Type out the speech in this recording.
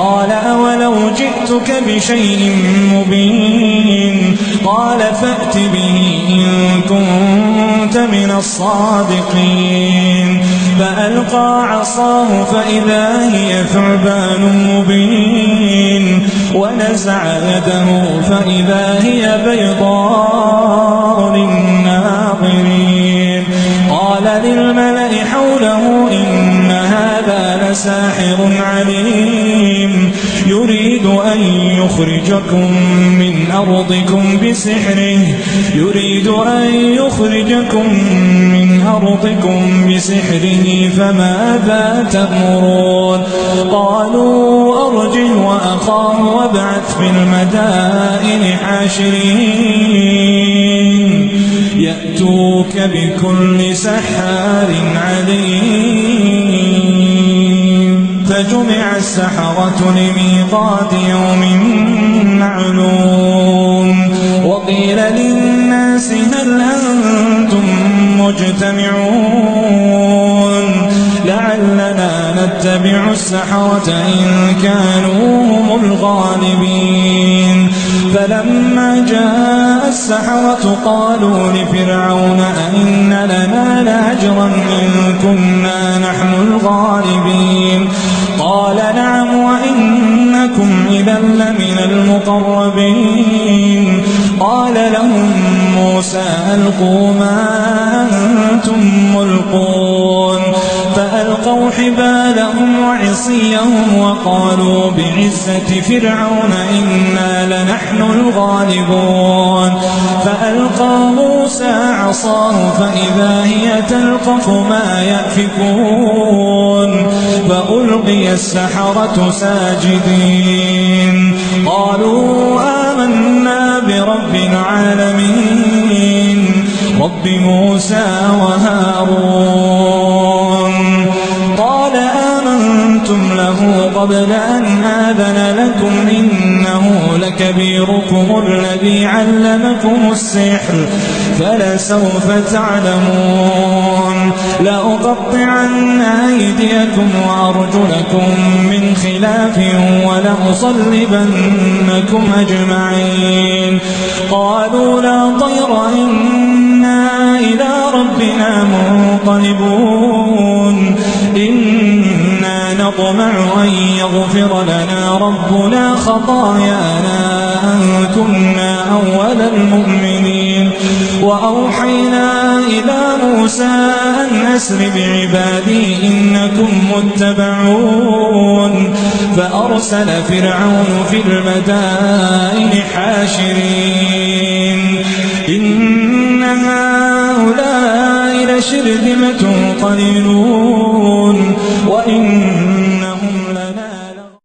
قال أولو جئتك بشيء مبين قال فأت به إن كنت من الصادقين فألقى عصاه فإذا هي ثعبان مبين ونزع يده فإذا هي بيضاء للناظرين قال للملأ حوله إن هذا لساحر عليم يريد أن يخرجكم من أرضكم بسحره فماذا تأمرون قالوا أرجه وأخاه وابعث في المدائن حاشرين يأتوك بكل سحار عليم فجمع السحرة لميقات يوم معلوم وقيل للناس هل أنتم مجتمعون لعلنا نتبع السحرة إن كانوا هم الغالبين فلما جاء السحرة قالوا لفرعون أئن لنا لأجرا إن كنا نحن الغالبين قال نعم وإنكم إذا لمن المقربين قال لهم موسى ألقوا ما أنتم ملقون فألقوا حبالهم وعصيهم وقالوا بعزة فرعون إنا لنحن الغالبون فألقى موسى عصاه فإذا هي تلقف ما يأفكون فألقي السحرة ساجدين قالوا آمنا برب العالمين رب موسى وهارون قال آمنتم له قبل أن آذن لكم إنه لكبيركم الذي علمكم السحر فلسوف تعلمون لأقطعن أيديكم وأرجلكم من خلاف ولأصلبنكم أجمعين قالوا لا طير إنا إلى ربنا منقلبون إنا نطمع أن يغفر لنا ربنا خطايانا أن كنا أول المؤمنين وأوحينا إلى موسى أن أسر بعبادي إنكم متبعون فأرسل فرعون في المدائن حاشرين إن هؤلاء لشرذمة قليلون وإن